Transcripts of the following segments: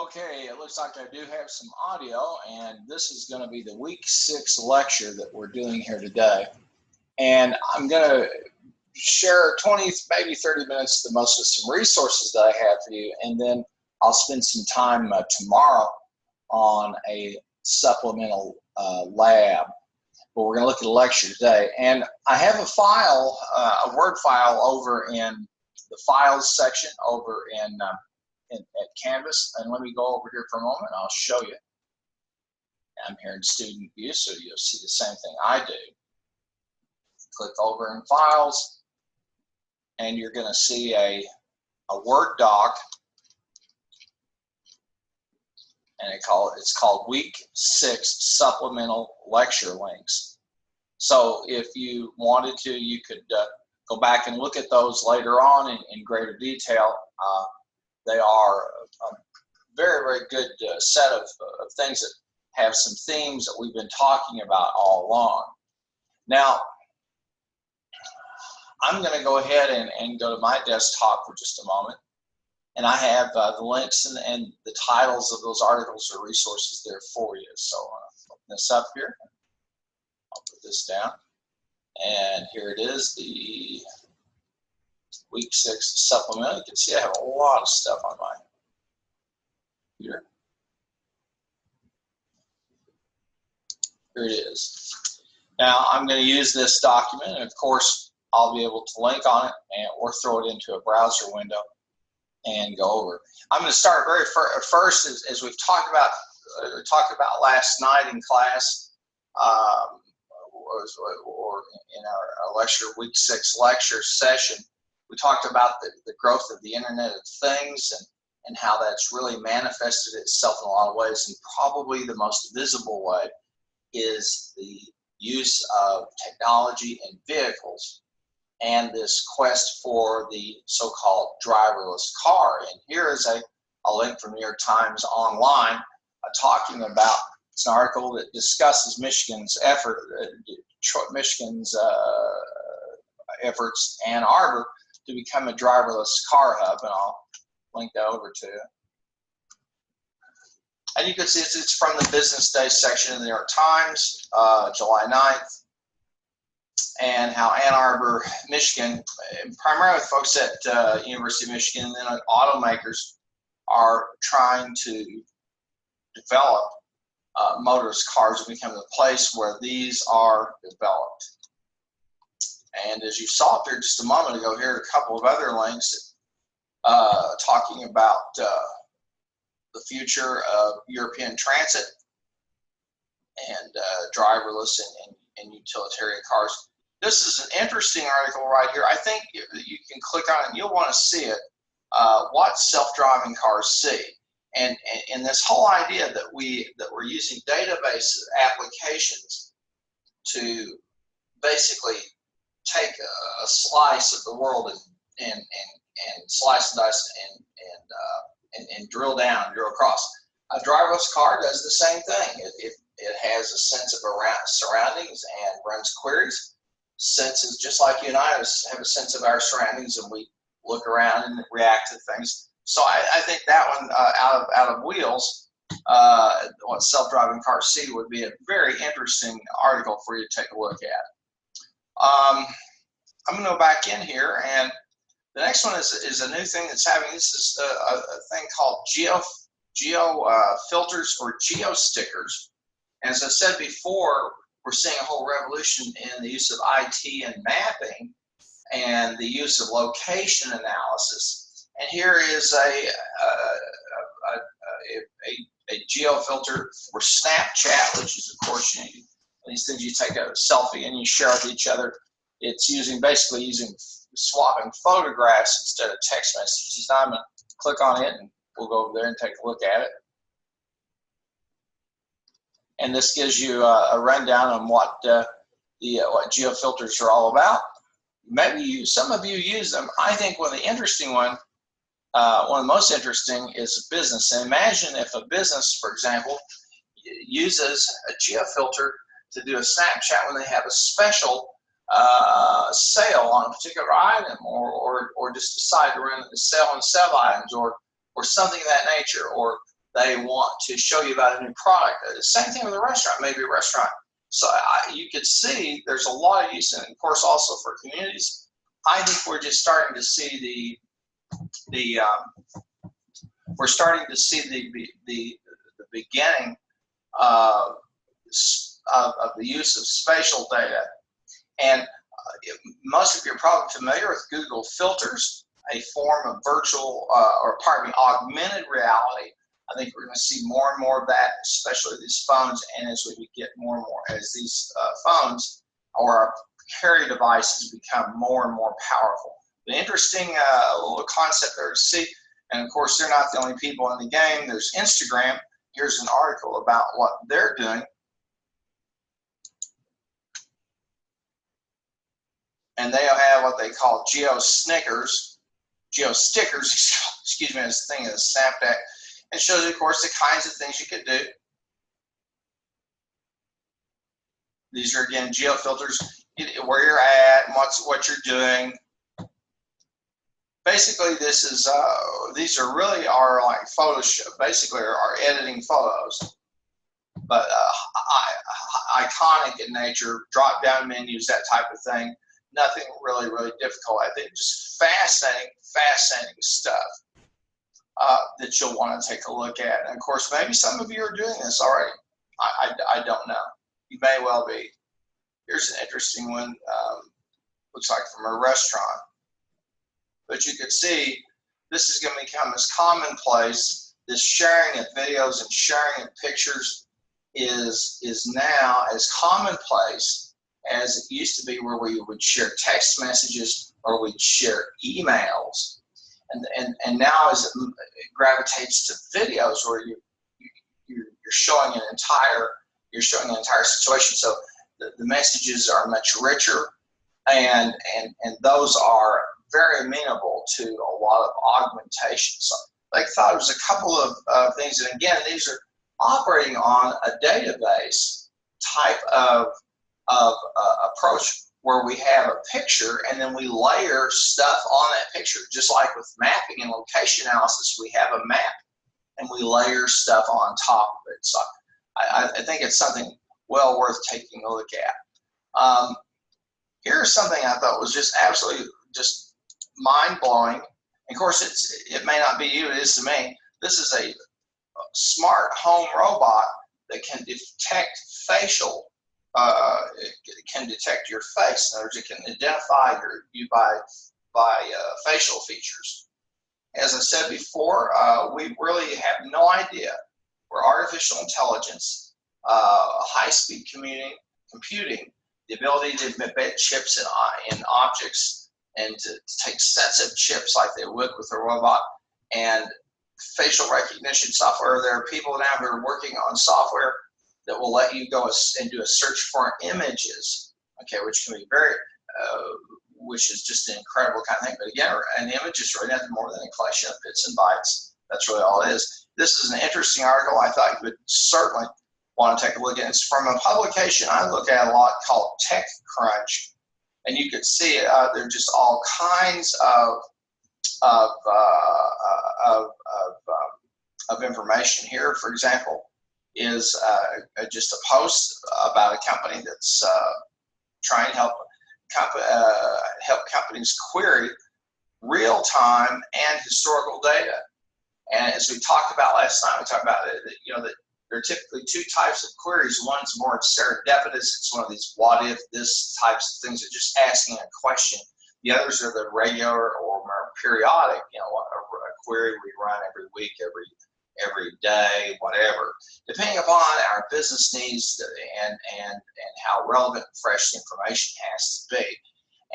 Okay, it looks like I do have some audio, and this is going to be the week 6 lecture that we're doing here today. And I'm going to share 20, maybe 30 minutes the most of some resources that I have for you, and then I'll spend some time tomorrow on a supplemental lab. But we're going to look at a lecture today. And I have a file, a Word file over in the files section over at Canvas, and let me go over here for a moment. I'll show you. I'm here in student view, so you'll see the same thing I do. Click over in files, and you're going to see a Word doc, and it's called Week 6 Supplemental Lecture Links. So if you wanted to, you could go back and look at those later on in greater detail. They are a very, very good set of things that have some themes that we've been talking about all along. Now, I'm going to go ahead and go to my desktop for just a moment. And I have the links and the titles of those articles or resources there for you. So I'll open this up here. I'll put this down. And here it is, the Week 6 supplement. You can see I have a lot of stuff on my computer. Here it is. Now I'm going to use this document, and of course I'll be able to link on it or throw it into a browser window and go over. I'm going to start very first, as we've talked about last night in class, or in our lecture, Week 6 lecture session. We talked about the growth of the Internet of Things and how that's really manifested itself in a lot of ways. And probably the most visible way is the use of technology in vehicles and this quest for the so-called driverless car. And here is a link from New York Times Online talking about, it's an article that discusses Michigan's efforts, Ann Arbor, to become a driverless car hub, and I'll link that over to you. And you can see it's from the Business Day section of the New York Times, July 9th, and how Ann Arbor, Michigan, primarily folks at University of Michigan and then automakers, are trying to develop motorist cars and become the place where these are developed. And as you saw there just a moment ago, here are a couple of other links talking about the future of European transit and driverless and utilitarian cars. This is an interesting article right here. I think you can click on it and you'll want to see it, what self-driving cars see. And this whole idea that we're using database applications to basically take a slice of the world and slice and dice and drill down, drill across. A driverless car does the same thing. It has a sense of surroundings and runs queries. Senses, just like you and I have a sense of our surroundings, and we look around and react to things. So I think that one out of wheels, what self-driving cars see, would be a very interesting article for you to take a look at. I'm going to go back in here, and the next one is a new thing that's happening. This is a thing called geo filters or geo stickers. As I said before, we're seeing a whole revolution in the use of IT and mapping and the use of location analysis. And here is a geo filter for Snapchat, which is, of course, these things you take a selfie and you share with each other. It's basically using swapping photographs instead of text messages. Now I'm going to click on it, and we'll go over there and take a look at it. And this gives you a rundown on what geo filters are all about. Maybe some of you use them. I think one of the interesting one of the most interesting is a business. And imagine if a business, for example, uses a geo filter to do a Snapchat when they have a special sale on a particular item, or just decide to run a sale on sale items, or something of that nature, or They want to show you about a new product. The same thing with a restaurant, maybe a restaurant. So you could see there's a lot of use, and of course also for communities. I think we're just starting to see we're starting to see the beginning of the use of spatial data. And most of you are probably familiar with Google filters, a form of virtual, augmented reality. I think we're going to see more and more of that, especially these phones, and as we get more and more, as these phones or our carry devices become more and more powerful. The interesting little concept there to see, and of course they're not the only people in the game. There's Instagram. Here's an article about what they're doing. And they have what they call geo-stickers, excuse me, this thing is snapped at. It shows you, of course, the kinds of things you could do. These are, again, geo-filters, where you're at, and what you're doing. Basically, this is, these are really are like Photoshop, basically are editing photos. But iconic in nature, drop-down menus, that type of thing. Nothing really, really difficult. I think just fascinating stuff that you'll want to take a look at. And of course, maybe some of you are doing this already. I don't know. You may well be. Here's an interesting one. Looks like from a restaurant. But you can see this is going to become as commonplace. This sharing of videos and sharing of pictures is now as commonplace as it used to be, where we would share text messages or we'd share emails, and now as it gravitates to videos, where you're showing an entire situation. So the messages are much richer, and those are very amenable to a lot of augmentation. So I thought it was a couple of things, and again, these are operating on a database type of approach, where we have a picture and then we layer stuff on that picture, just like with mapping and location analysis. We have a map and we layer stuff on top of it. So I think it's something well worth taking a look at. Here's something I thought was just absolutely just mind-blowing. Of course, it may not be you, it is to me. This is a smart home robot that can detect facial. It can detect your face. In other words, it can identify you by facial features. As I said before, we really have no idea where artificial intelligence, high-speed computing, the ability to embed chips in objects and to take sets of chips like they would with a robot, and facial recognition software. There are people now who are working on software that will let you go and do a search for images, okay, which can be very, which is just an incredible kind of thing. But again, an image is really nothing more than a collection of bits and bytes. That's really all it is. This is an interesting article. I thought you would certainly want to take a look at. It's from a publication I look at a lot called TechCrunch, and you can see there are just all kinds of information here. For example, is just a post about a company that's trying to help companies query real-time and historical data. And as we talked about last time, we talked about that there are typically two types of queries. One's more serendipitous. It's one of these what if this types of things, that just asking a question. The others are the regular or more periodic, a query we run every week, every day, whatever, depending upon our business needs and how relevant and fresh the information has to be.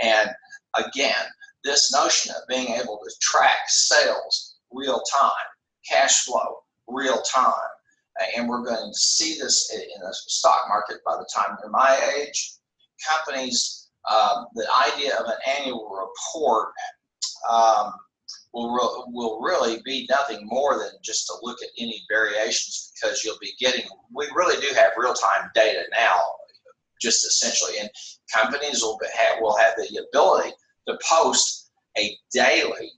And again, this notion of being able to track sales real time, cash flow real time, and we're going to see this in the stock market by the time you're my age. Companies, the idea of an annual report will really be nothing more than just to look at any variations, because you'll be getting, we really do have real-time data now, just essentially, and companies will have the ability to post a daily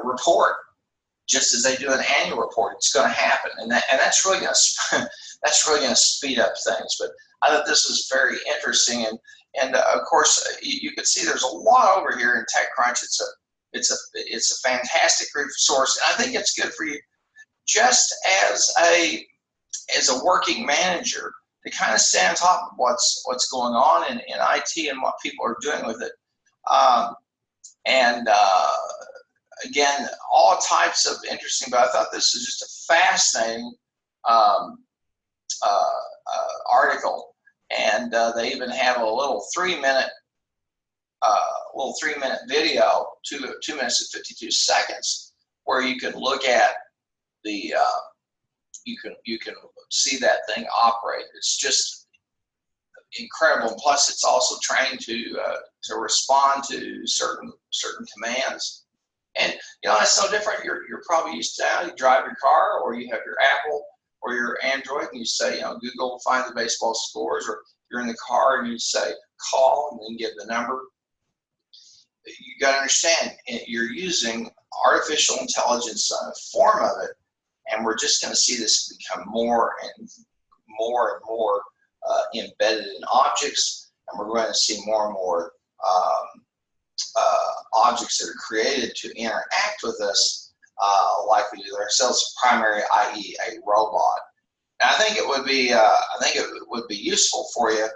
report just as they do an annual report. It's going to happen, and that's really going to that's really going to speed up things. But I thought this was very interesting, and of course you can see there's a lot over here in TechCrunch. It's a fantastic resource, and I think it's good for you just as a working manager to kind of stay on top of what's going on in IT and what people are doing with it. Again, all types of interesting, but I thought this was just a fascinating article, and they even have a little 3-minute video, 2 minutes and 52 seconds, where you can look at the you can see that thing operate. It's just incredible. And plus, it's also trained to respond to certain commands. And it's no different. You're probably used to now. You drive your car, or you have your Apple or your Android, and you say, Google, find the baseball scores, or you're in the car and you say call and then give the number. You got to understand, you're using artificial intelligence on a form of it, and we're just going to see this become more and more embedded in objects, and we're going to see more and more objects that are created to interact with us like we do ourselves, primary, i.e. a robot. And I think it would be useful for you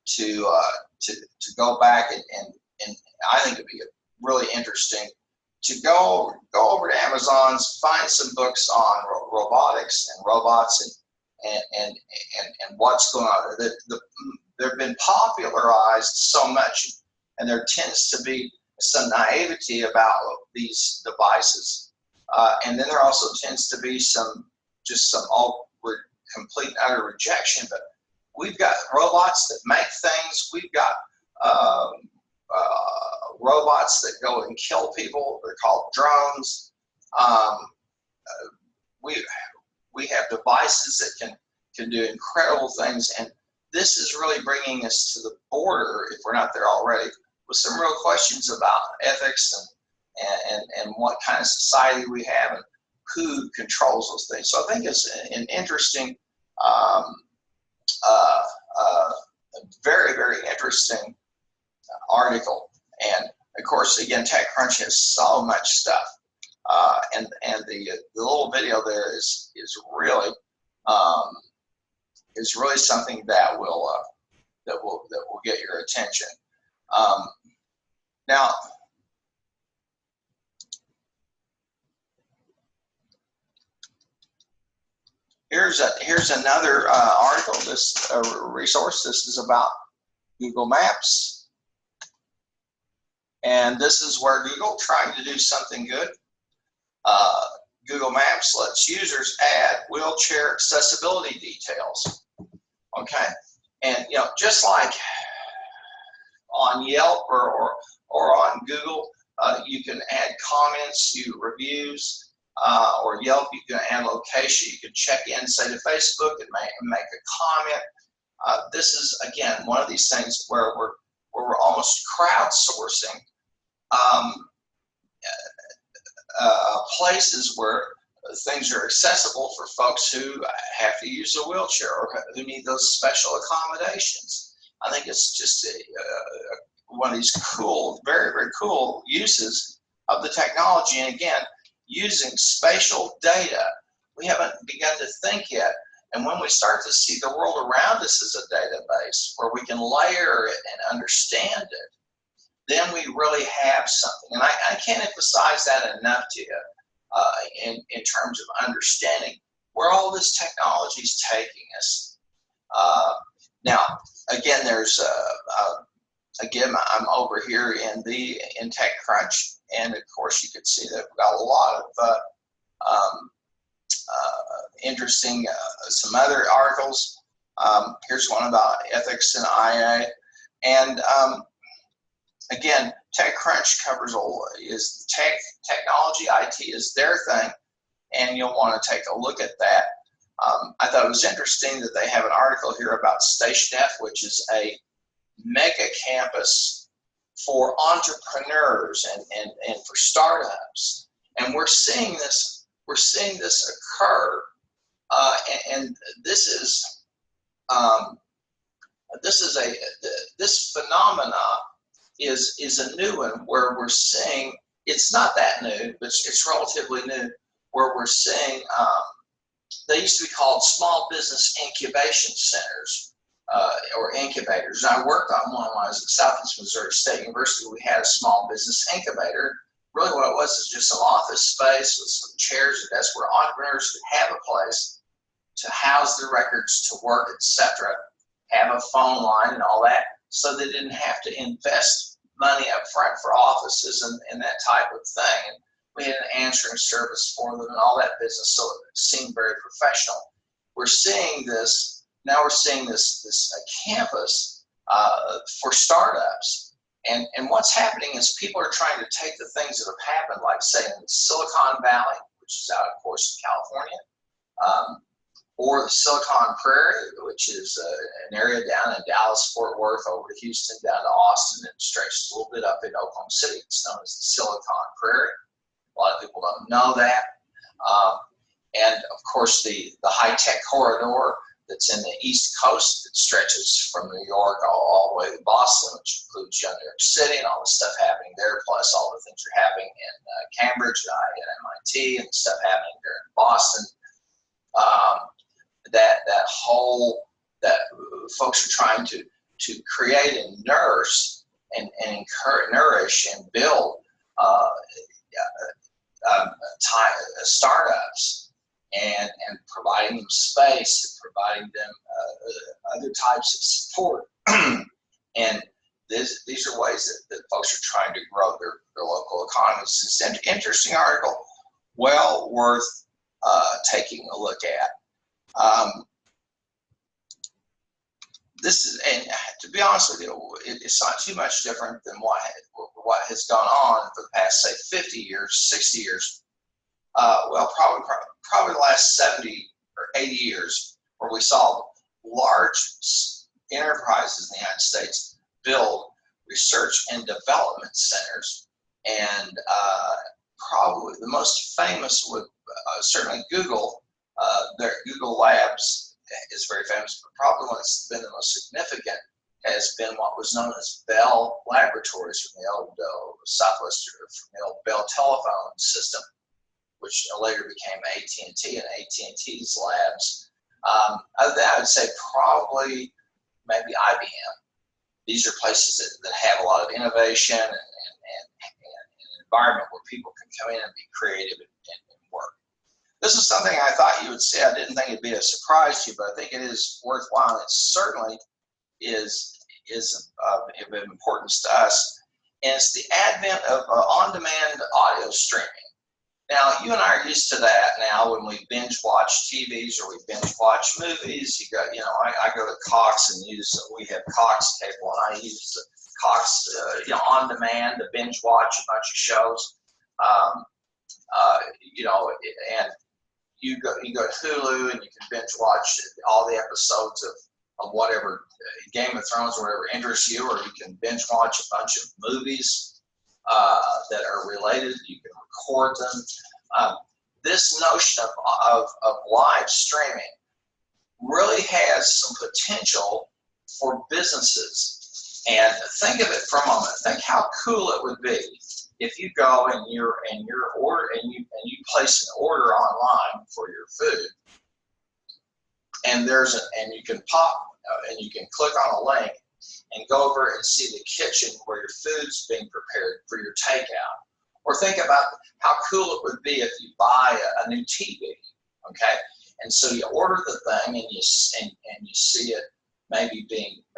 to go back and I think it'd be really interesting to go over to Amazon's, find some books on robotics and robots and what's going on. They've been popularized so much, and there tends to be some naivety about these devices, and then there also tends to be some complete and utter rejection. But we've got robots that make things. We've got robots that go and kill people. They're called drones. We have devices that can do incredible things, and this is really bringing us to the border, if we're not there already, with some real questions about ethics and what kind of society we have and who controls those things. So I think it's an interesting, very, very interesting article. And of course, again, TechCrunch has so much stuff, and the little video there is really something that will get your attention. Now, here's another article. This resource. This is about Google Maps, and this is where Google trying to do something good. Google Maps lets users add wheelchair accessibility details. Okay, and just like on Yelp or on Google, you can add comments, reviews, or Yelp, you can add location. You can check in, say to Facebook, and make a comment. This is again one of these things where we're almost crowdsourcing places where things are accessible for folks who have to use a wheelchair or who need those special accommodations. I think it's just one of these cool, very, very cool uses of the technology. And again, using spatial data, we haven't begun to think yet. And when we start to see the world around us as a database where we can layer it and understand it, then we really have something. And I can't emphasize that enough to you in terms of understanding where all this technology is taking us. Now, again, there's again, I'm over here in TechCrunch, and of course you can see that we've got a lot of interesting some other articles. Here's one about ethics in IA, and again, TechCrunch covers is technology. IT is their thing, and you'll want to take a look at that. I thought it was interesting that they have an article here about StationF, which is a mega campus for entrepreneurs and for startups. And we're seeing this we're seeing this occur, and this is this phenomena is a new one where we're seeing, it's not that new, but it's relatively new, where we're seeing they used to be called small business incubation centers or incubators. And I worked on one when I was at Southeast Missouri State University. We had a small business incubator. Really what it was is just some office space with some chairs and desks where entrepreneurs could have a place to house their records, to work, etc., have a phone line and all that, so they didn't have to invest money up front for offices and that type of thing. And we had an answering service for them and all that business, so it seemed very professional. We're seeing this, now we're seeing this campus for startups. And what's happening is people are trying to take the things that have happened, like say in Silicon Valley, which is out, of course, in California, or the Silicon Prairie, which is an area down in Dallas, Fort Worth, over to Houston, down to Austin, and stretches a little bit up in Oklahoma City. It's known as the Silicon Prairie. A lot of people don't know that. And of course, the high-tech corridor that's in the East Coast that stretches from New York all the way to Boston, which includes New York City and all the stuff happening there, plus all the things that are happening in Cambridge and MIT and stuff happening there in Boston. That folks are trying to create and nurse and encourage, nourish and build startups and providing them space and providing them other types of support. And these are ways that folks are trying to grow their local economies. It's an interesting article, well worth taking a look at. This is, and to be honest with you, it's not too much different than what has gone on for the past, say, 50 years, 60 years. Well, probably the last 70 or 80 years, where we saw large enterprises in the United States build research and development centers, and probably the most famous would certainly Google. Their Google Labs is very famous, but probably one that's been the most significant has been what was known as Bell Laboratories from the old from the old Bell telephone system, which later became AT&T and AT&T's labs. I would say probably maybe IBM. These are places that have a lot of innovation and an environment where people can come in and be creative and work. This is something I thought you would say. I didn't think it'd be a surprise to you, but I think it is worthwhile. It certainly is of importance to us. And it's the advent of on-demand audio streaming. Now, you and I are used to that now when we binge watch TVs or we binge watch movies. I go to Cox and we have Cox cable, and I use the Cox on demand to binge watch a bunch of shows. And you go to Hulu and you can binge watch all the episodes of whatever Game of Thrones or whatever interests you, or you can binge watch a bunch of movies that are related. You can record them. This notion of live streaming really has some potential for businesses. And think of it for a moment. Think how cool it would be if you go and you place an order online for your food, and you can click on a link and go over and see the kitchen where your food's being prepared for your takeout. Or think about how cool it would be if you buy a new TV, okay? And so you order the thing and you see it maybe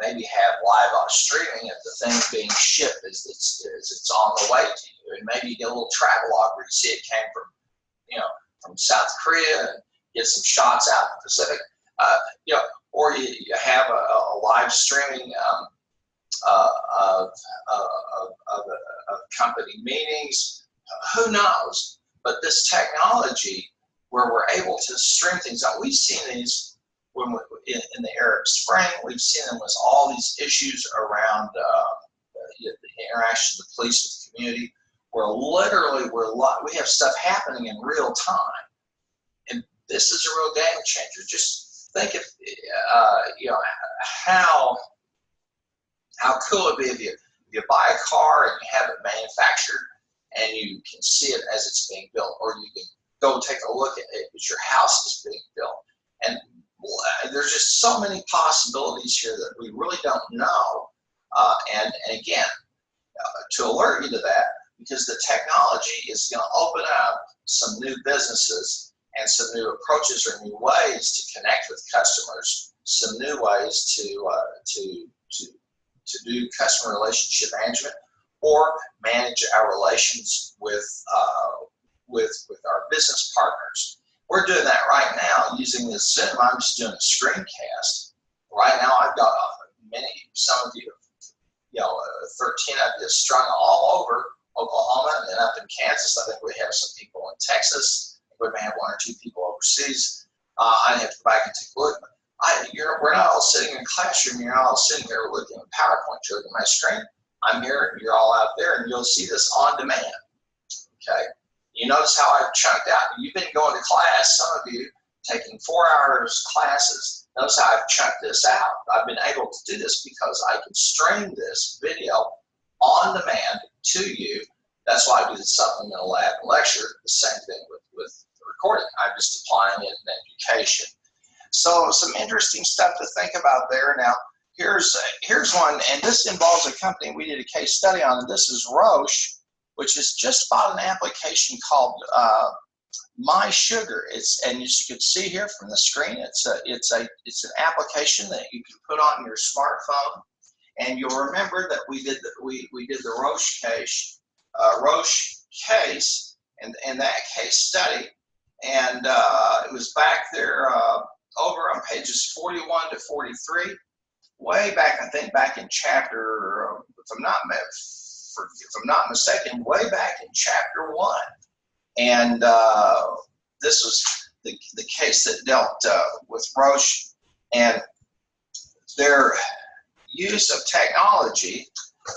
have live streaming of the thing being shipped as it's on the way to you, and maybe you get a little travel log where you see it came from South Korea and get some shots out in the Pacific, or you have a live streaming of company meetings. Who knows? But this technology where we're able to stream things out, we've seen these in the Arab Spring. We've seen them with all these issues around the interaction of the police with the community, where literally we have stuff happening in real time. this is a real game changer. Just think if you know how cool it'd be if you buy a car and you have it manufactured and you can see it as it's being built, or you can go take a look at it as your house is being built. And there's just so many possibilities here that we really don't know. And again, to alert you to that, because the technology is going to open up some new businesses and some new approaches or new ways to connect with customers, some new ways to do customer relationship management or manage our relations with our business partners. We're doing that right now using this Zoom. I'm just doing a screencast. Right now I've got some of you, 13 of you strung all over Oklahoma and then up in Kansas. I think we have some people in Texas. We may have 1 or 2 people overseas. I have to go back and take a look. We're not all sitting in a classroom. You're not all sitting here looking at PowerPoint. You're looking at my screen. I'm here, you're all out there, and you'll see this on demand. Okay. You notice how I've chunked out. You've been going to class, some of you taking 4 hours classes. Notice how I've chunked this out. I've been able to do this because I can stream this video on demand to you. That's why I do the supplemental lab lecture. The same thing with the recording. I'm just applying it in education. So some interesting stuff to think about there. Now, here's one, and this involves a company we did a case study on, and this is Roche, which has just bought an application called My Sugar. And as you can see here from the screen, it's an application that you can put on your smartphone. And you'll remember that we did the Roche case, and that case study, and it was back there over on pages 41 to 43, way back, I think back in chapter, if I'm not mistaken, way back in chapter 1. And this was the case that dealt with Roche and their use of technology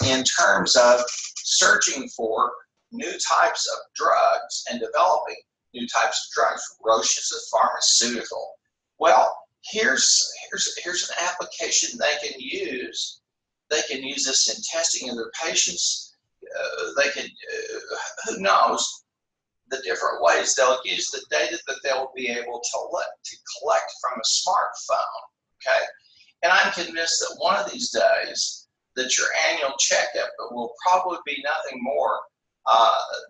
in terms of searching for new types of drugs and developing new types of drugs. Roche is a pharmaceutical. Well, here's an application they can use. They can use this in testing of their patients. They can, who knows, the different ways they'll use the data that they'll be able to collect from a smartphone. Okay, and I'm convinced that one of these days that your annual checkup will probably be nothing more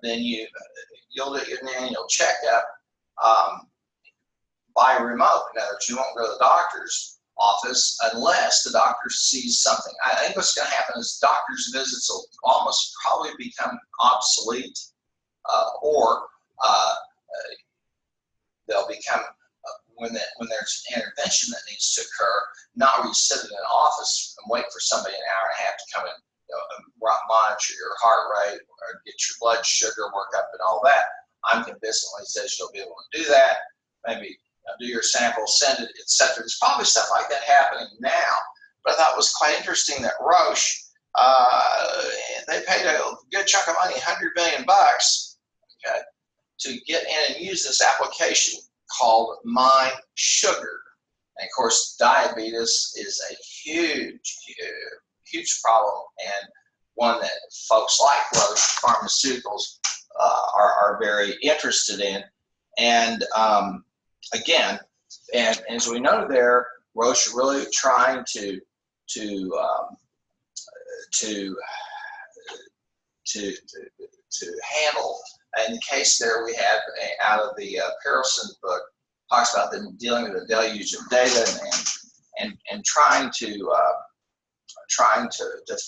than you'll do an annual checkup by remote. In other words, you won't go to the doctor's office unless the doctor sees something. I think what's going to happen is doctor's visits will almost probably become obsolete, or they'll become, when there's an intervention that needs to occur, not where you sit in an office and wait for somebody an hour and a half to come and monitor your heart rate or get your blood sugar work up and all that. I'm convinced that one of these days you'll be able to do that. Maybe do your sample, send it, etc. There's probably stuff like that happening now. But I thought it was quite interesting that Roche, they paid a good chunk of money, $100 million, okay, to get in and use this application called My Sugar. And of course, diabetes is a huge problem, and one that folks like Roche Pharmaceuticals are very interested in. And again, and as we know there, Roche are really trying to handle. In the case there, we have out of the Perelson book, talks about them dealing with a deluge of data and trying to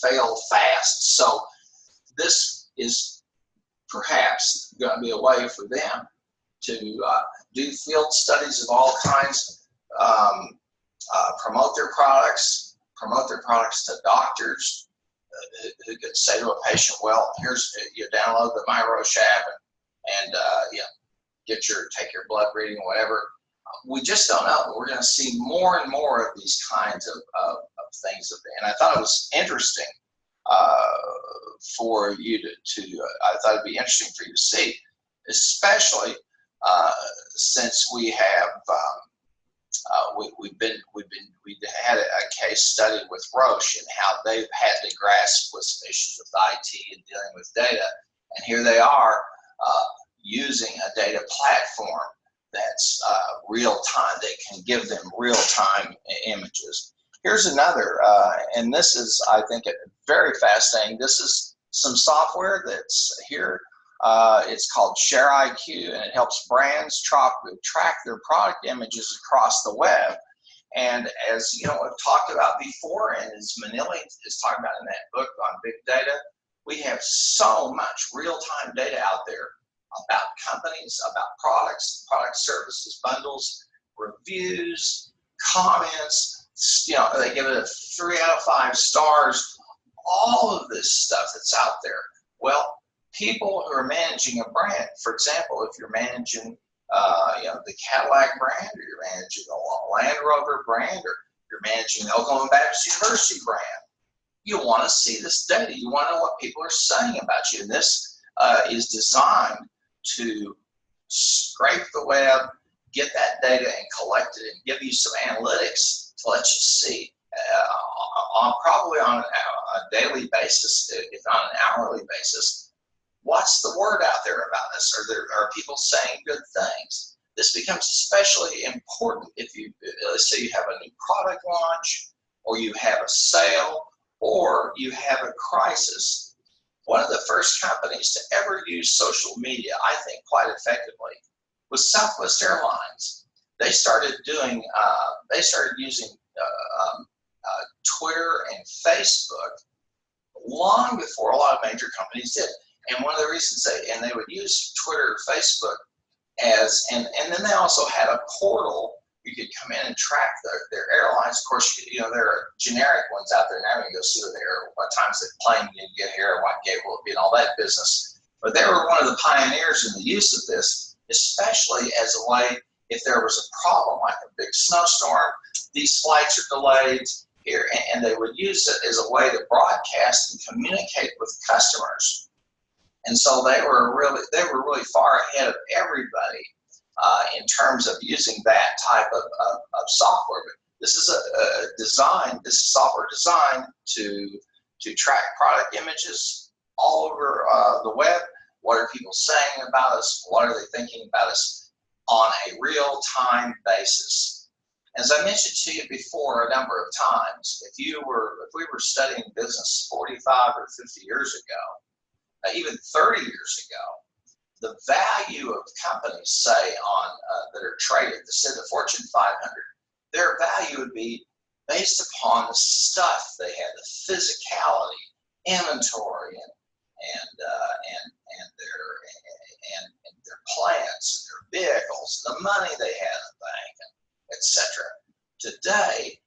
fail fast. So this is perhaps going to be a way for them to do field studies of all kinds, promote their products to doctors who could say to a patient, well, here's, you download the My Roche app and take your blood reading, whatever. We just don't know. We're going to see more and more of these kinds of things. And I thought it was interesting for you I thought it'd be interesting for you to see, especially since we have we had a case study with Roche and how they've had to grasp with some issues with IT and dealing with data, and here they are using a data platform that's real time. They can give them real time images. Here's another, and this is, I think, very fascinating. This is some software that's here. It's called Share IQ, and it helps brands track their product images across the web. And as you know, we've talked about before, and as Manili is talking about in that book on big data, we have so much real-time data out there about companies, about products, product services, bundles, reviews, comments. You know, they give it a 3 out of 5 stars. All of this stuff that's out there. Well, people who are managing a brand, for example, if you're managing you know, the Cadillac brand, or you're managing the Land Rover brand, or you're managing the Oklahoma Baptist University brand, you want to see this data. You want to know what people are saying about you. And this is designed to scrape the web, get that data and collect it, and give you some analytics to let you see probably on a daily basis, if not an hourly basis, what's the word out there about us? Are people saying good things? This becomes especially important if you, let's say you have a new product launch, or you have a sale, or you have a crisis. One of the first companies to ever use social media, I think, quite effectively was Southwest Airlines. They started doing, they started using Twitter and Facebook long before a lot of major companies did. And one of the reasons they would use Twitter or Facebook as, and then they also had a portal. You could come in and track their airlines. Of course, you know, there are generic ones out there now. You go see what times the plane you get here, and what gate will it be, and all that business. But they were one of the pioneers in the use of this, especially as a way, if there was a problem like a big snowstorm, these flights are delayed here, and they would use it as a way to broadcast and communicate with customers. And so they were really far ahead of everybody in terms of using that type of software. But this is this is software designed to track product images all over the web. What are people saying about us? What are they thinking about us on a real-time basis? As I mentioned to you before a number of times, if we were studying business 45 or 50 years ago, even 30 years ago, the value of companies, say, on that are traded, say the Fortune 500, their value would be based upon the stuff they had, the physicality, inventory, and their plants, and their vehicles, the money they had in the bank, etc. Today,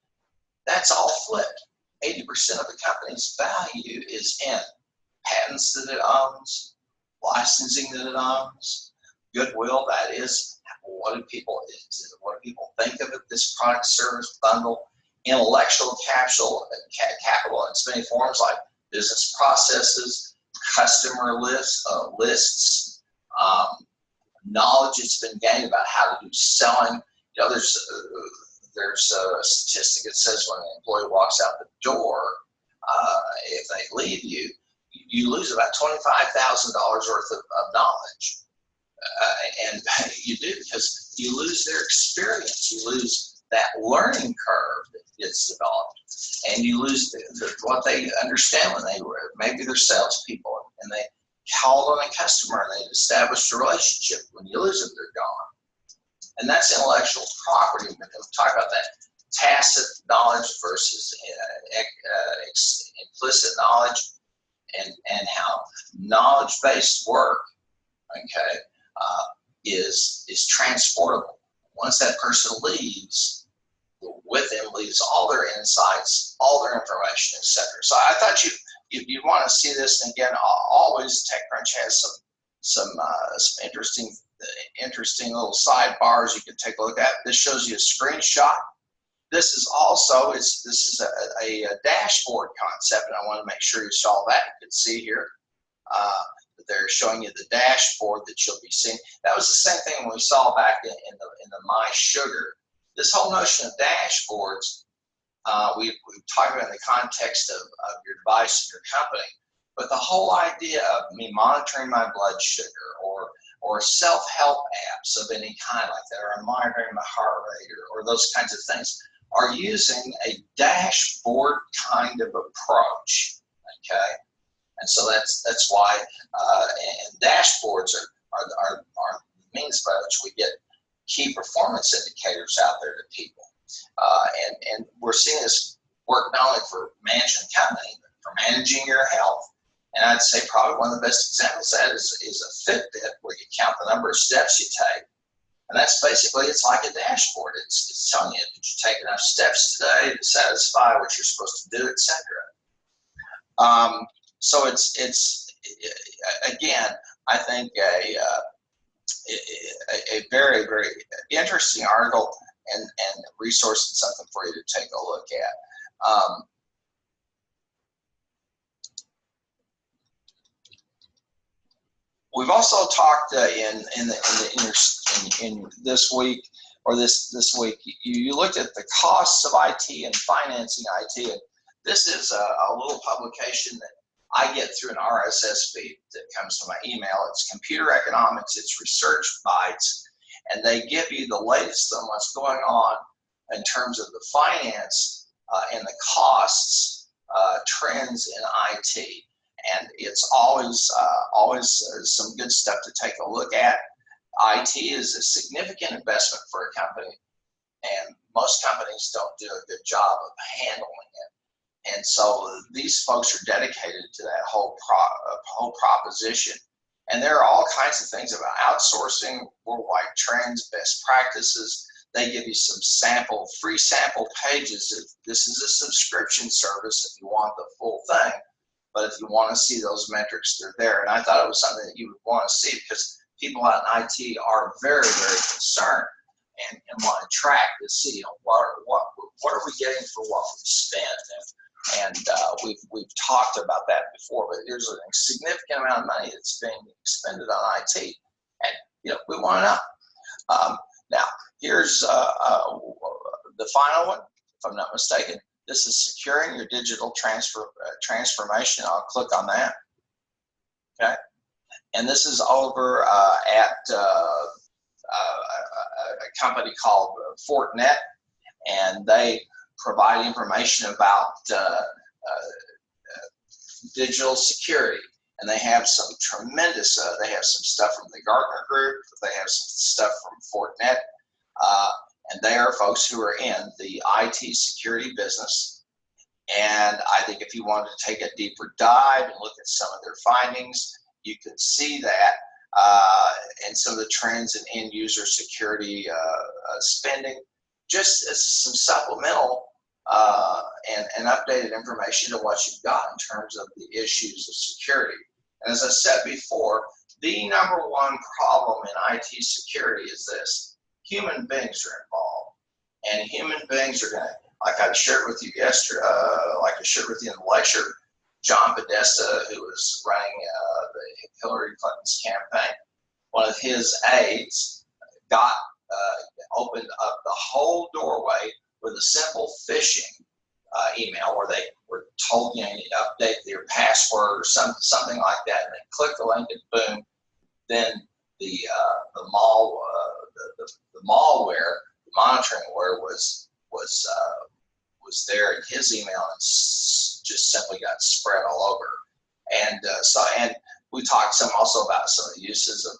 that's all flipped. 80% of the company's value is in patents that it owns, licensing that it owns, goodwill, that is, what do people think of it, this product service bundle, intellectual capital in so many forms like business processes, customer lists, knowledge that's been gained about how to do selling. You know, there's a statistic that says when an employee walks out the door, if they leave you lose about $25,000 worth of knowledge. And you do, because you lose their experience. You lose that learning curve that gets developed. And you lose what they understand when maybe they're salespeople and they called on a customer and they established a relationship. When you lose them, they're gone. And that's intellectual property. We'll talk about that. Tacit knowledge versus implicit knowledge. And how knowledge-based work, okay, is transportable. Once that person leaves, with them leaves all their insights, all their information, etc. So I thought you'd want to see this. And again, always TechCrunch has some interesting little sidebars you can take a look at. This shows you a screenshot. This is also, this is a dashboard concept, and I want to make sure you saw that. You can see here they're showing you the dashboard that you'll be seeing. That was the same thing we saw back in the My Sugar. This whole notion of dashboards, we've talked about in the context of your device and your company, but the whole idea of me monitoring my blood sugar or self-help apps of any kind like that, or monitoring my heart rate or those kinds of things, are using a dashboard kind of approach, okay? And so that's why, and dashboards are means by which we get key performance indicators out there to people. And we're seeing this work not only for managing a company, but for managing your health. And I'd say probably one of the best examples of that is a Fitbit, where you count the number of steps you take. And that's basically, it's like a dashboard. It's telling you, did you take enough steps today to satisfy what you're supposed to do, etc. So it's again, I think a very, very interesting article and resource and something for you to take a look at. We've also talked in this week, or this week, you looked at the costs of IT and financing IT, and this is a little publication that I get through an RSS feed that comes to my email. It's Computer Economics, it's Research Bites, and they give you the latest on what's going on in terms of the finance and the costs trends in IT. And it's always some good stuff to take a look at. IT is a significant investment for a company, and most companies don't do a good job of handling it. And so these folks are dedicated to that whole proposition. And there are all kinds of things about outsourcing, worldwide trends, best practices. They give you some free sample pages. This is a subscription service if you want the full thing. But if you want to see those metrics, they're there. And I thought it was something that you would want to see, because people out in IT are very, very concerned and want to track to see, you know, what are we getting for what we spend. And we've talked about that before, but there's a significant amount of money that's being expended on IT, and you know, we want to know. Now, here's the final one, if I'm not mistaken. This is securing your digital transformation. I'll click on that. Okay, and this is over at a company called Fortinet, and they provide information about digital security. And they have some tremendous, they have some stuff from the Gartner Group, they have some stuff from Fortinet, and they are folks who are in the IT security business. And I think if you wanted to take a deeper dive and look at some of their findings, you can see that and some of the trends in end user security spending, just as some supplemental and updated information to what you've got in terms of the issues of security. And as I said before, the number one problem in IT security is this: human beings are involved, and human beings are going to, like I shared with you yesterday, like I shared with you in the lecture, John Podesta, who was running the Hillary Clinton's campaign, one of his aides got opened up the whole doorway with a simple phishing email where they were told, you know, you need to update your password or something like that, and they click the link and boom, then the malware, the monitoring ware was there in his email and just simply got spread all over. And and we talked also about some of the uses of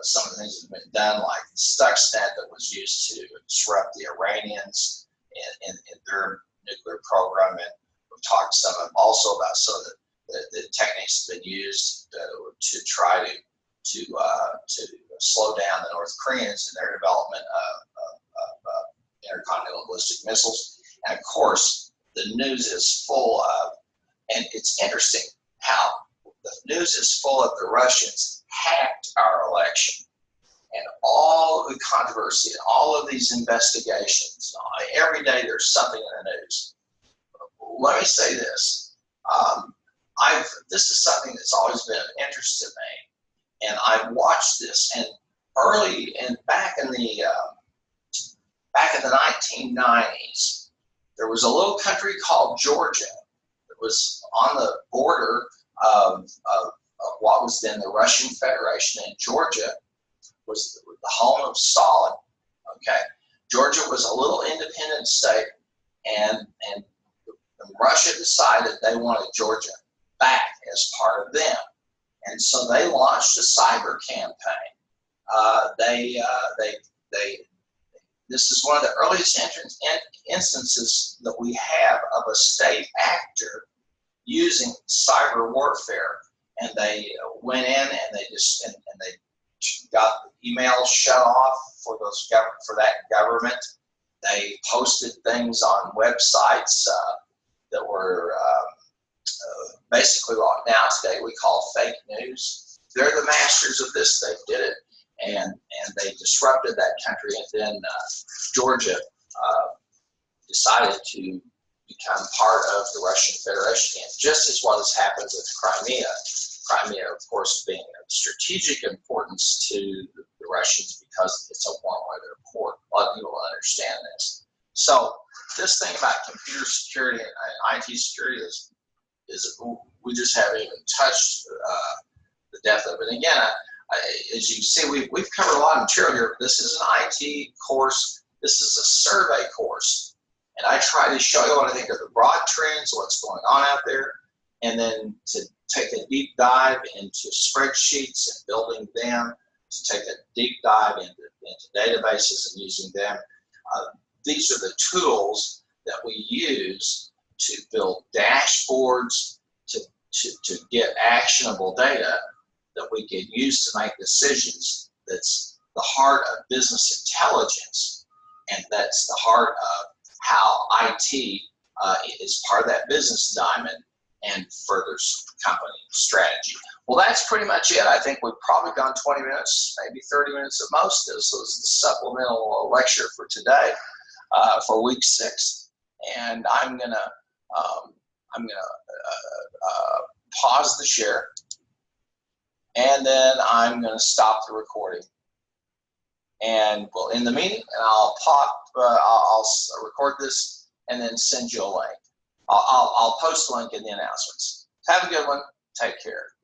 some of the things that have been done, like Stuxnet that was used to disrupt the Iranians in their nuclear program. And we've talked also about some of the techniques that have been used to try to slow down the North Koreans in their development of intercontinental ballistic missiles. And of course, the news is full of, and it's interesting how the news is full of the Russians hacked our election, and all the controversy and all of these investigations. Every day there's something in the news. Let me say this. I this is something that's always been of interest to me, and I've watched this. And early and back in the 1990s, there was a little country called Georgia that was on the border of what was then the Russian Federation, and Georgia was the home of Stalin. Okay, Georgia was a little independent state, and Russia decided they wanted Georgia back as part of them, and so they launched a cyber campaign. This is one of the earliest instances that we have of a state actor using cyber warfare, and they went in and they just and they got emails shut off for that government. They posted things on websites that were basically what now today we call fake news. They're the masters of this. They did it, and they disrupted that country. And then Georgia decided to become part of the Russian Federation, and just as what has happened with Crimea. Crimea, of course, being of strategic importance to the Russians because it's a warm weather port. A lot of people don't understand this. So this thing about computer security and IT security is we just haven't even touched the depth of it. And again, as you see, we've covered a lot of material here. This is an IT course. This is a survey course. And I try to show you what I think are the broad trends, what's going on out there, and then to take a deep dive into spreadsheets and building them, to take a deep dive into databases and using them. These are the tools that we use to build dashboards, to get actionable data that we can use to make decisions. That's the heart of business intelligence, and that's the heart of how IT is part of that business diamond and furthers company strategy. Well, that's pretty much it. I think we've probably gone 20 minutes, maybe 30 minutes at most. This was the supplemental lecture for today, for week 6. And I'm gonna pause the share, and then I'm gonna stop the recording. And we'll end the meeting, and I'll record this and then send you a link. I'll post a link in the announcements. Have a good one. Take care.